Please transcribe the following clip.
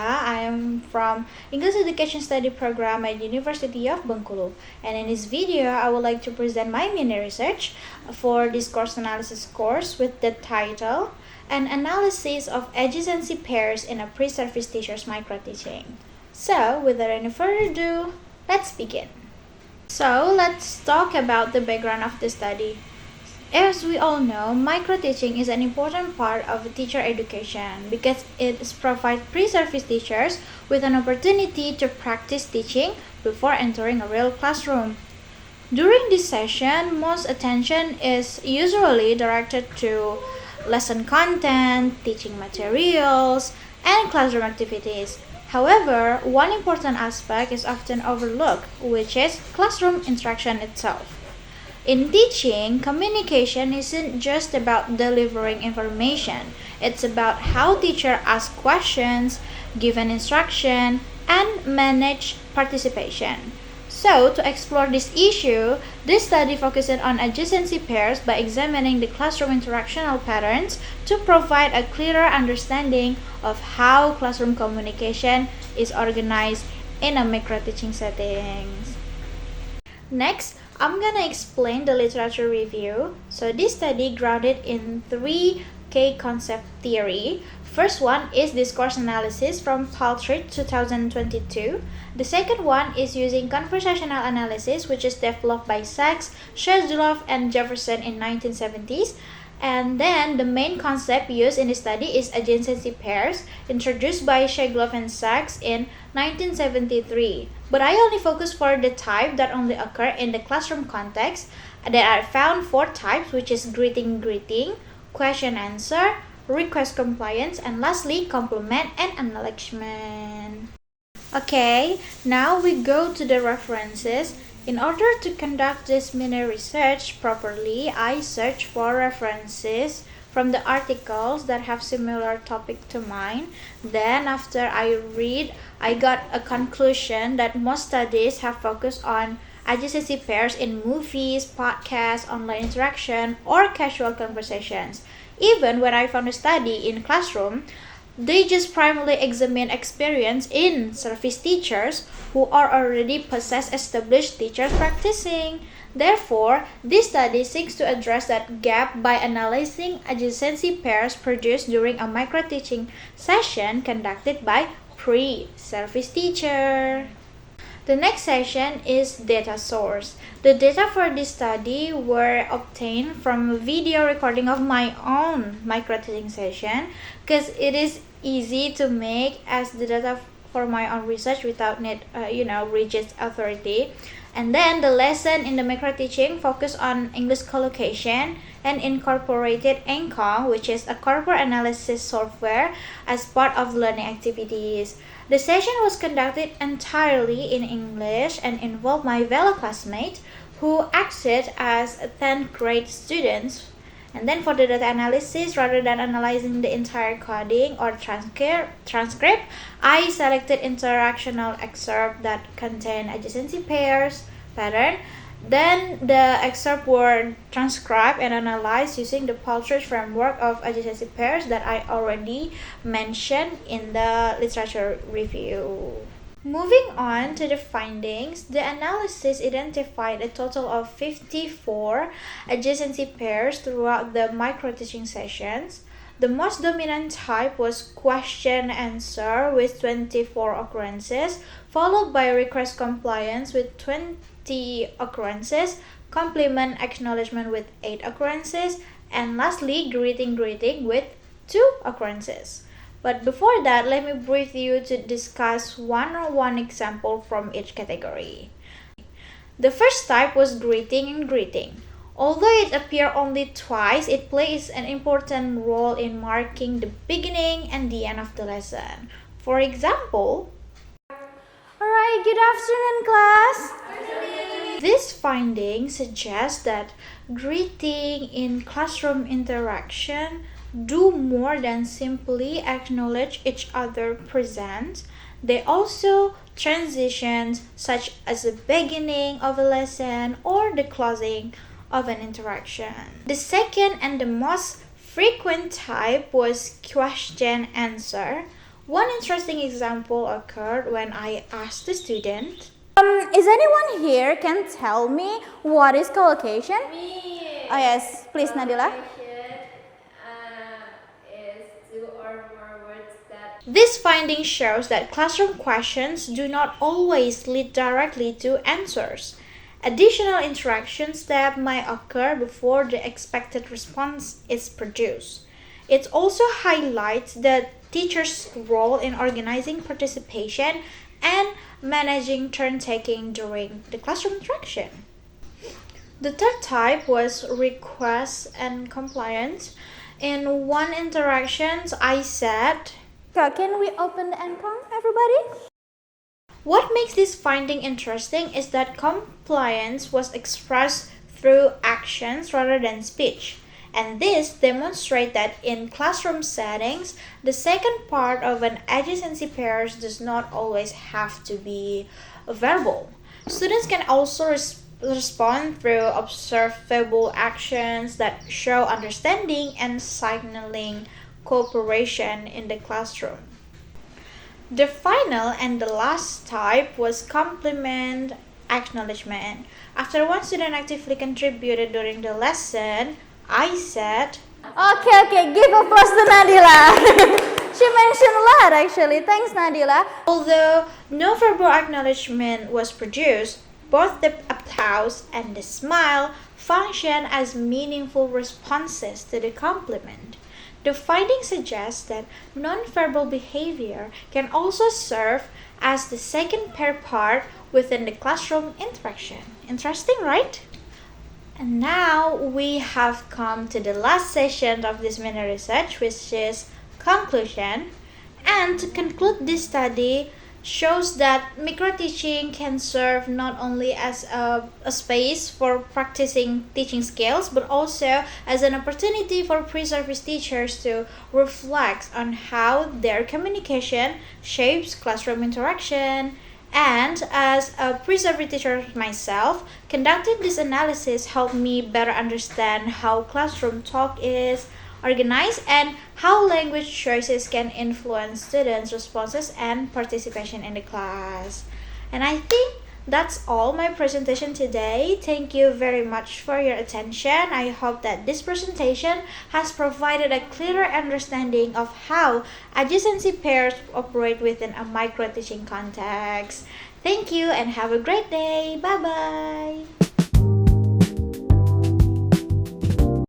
Lia. I am from English Education Study Program at University of Bengkulu. And in this video, I would like to present my mini research for Discourse Analysis course with the title An Analysis of Adjacency Pairs in a Pre-Service Teacher's Microteaching. So, without any further ado, let's begin. So, let's talk about the background of the study. As we all know, microteaching is an important part of teacher education because it provides pre-service teachers with an opportunity to practice teaching before entering a real classroom. During this session, most attention is usually directed to lesson content, teaching materials, and classroom activities. However, one important aspect is often overlooked, which is classroom interaction itself. In teaching, communication isn't just about delivering information. It's about how teachers ask questions, give an instruction, and manage participation. So, to explore this issue, this study focuses on adjacency pairs by examining the classroom interactional patterns to provide a clearer understanding of how classroom communication is organized in a microteaching settings. Next, I'm gonna explain the literature review. So this study grounded in 3 concept theory. First one is discourse analysis from Paltridge 2022. The second one is using conversational analysis, which is developed by Sachs, Shezulov, and Jefferson in 1970s. And then the main concept used in the study is adjacency pairs, introduced by Shezulov and Sachs in 1973. But I only focus for the type that only occur in the classroom context. There are found 4 types, which is greeting, question-answer, request compliance, and lastly, compliment and acknowledgement. Okay, now we go to the references. In order to conduct this mini research properly, I search for references from the articles that have similar topic to mine. Then after I read, I got a conclusion that most studies have focused on adjacency pairs in movies, podcasts, online interaction, or casual conversations. Even when I found a study in classroom, they just primarily examine experience in service teachers who are already possess established teachers practicing. Therefore, this study seeks to address that gap by analyzing adjacency pairs produced during a microteaching session conducted by pre-service teacher. The next section is data source. The data for this study were obtained from a video recording of my own microteaching session because it is easy to make as the data for my own research without need rigid authority. And then the lesson in the microteaching focus on English collocation and incorporated Anchor, which is a corporate analysis software, as part of learning activities. The session was conducted entirely in English and involved my fellow classmates who acted as 10th grade students. And then for the data analysis, rather than analyzing the entire coding or transcript, I selected interactional excerpt that contain adjacency pairs pattern. Then the excerpt were transcribed and analyzed using the Paltridge framework of adjacency pairs that I already mentioned in the literature review. Moving on to the findings, the analysis identified a total of 54 adjacency pairs throughout the microteaching sessions. The most dominant type was question-answer with 24 occurrences, followed by request compliance with 20 occurrences, compliment acknowledgement with 8 occurrences, and lastly, greeting with 2 occurrences. But before that, let me brief you to discuss one-on-one example from each category. The first type was greeting. Although it appears only twice, it plays an important role in marking the beginning and the end of the lesson. For example, alright, good afternoon, class! This finding suggests that greeting in classroom interaction do more than simply acknowledge each other present. They also transitions such as the beginning of a lesson or the closing of an interaction. The second and the most frequent type was question answer, One interesting example occurred when I asked the student, is anyone here can tell me what is collocation? Me. Oh yes, please Nadila. Is two or more words that. This finding shows that classroom questions do not always lead directly to answers. Additional interaction steps might occur before the expected response is produced. It also highlights the teacher's role in organizing participation and managing turn-taking during the classroom interaction. The third type was request and compliance. In one interaction, I said, can we open the encom, everybody? What makes this finding interesting is that compliance was expressed through actions rather than speech. And this demonstrates that in classroom settings, the second part of an adjacency pairs does not always have to be verbal. Students can also respond through observable actions that show understanding and signaling cooperation in the classroom. The final and the last type was compliment acknowledgement. After one student actively contributed during the lesson, I said, Okay, give applause to Nadila. She mentioned a lot actually. Thanks, Nadila. Although no verbal acknowledgement was produced, both the applause and the smile function as meaningful responses to the compliment. The finding suggests that nonverbal behavior can also serve as the second pair part within the classroom interaction. Interesting, right? And now we have come to the last session of this mini research, which is conclusion. And to conclude this study, shows that micro-teaching can serve not only as a space for practicing teaching skills, but also as an opportunity for pre-service teachers to reflect on how their communication shapes classroom interaction. And as a pre-service teacher myself, conducting this analysis helped me better understand how classroom talk is organized and how language choices can influence students' responses and participation in the class. And I think that's all my presentation today. Thank you very much for your attention. I hope that this presentation has provided a clearer understanding of how adjacency pairs operate within a micro-teaching context. Thank you and have a great day. Bye-bye.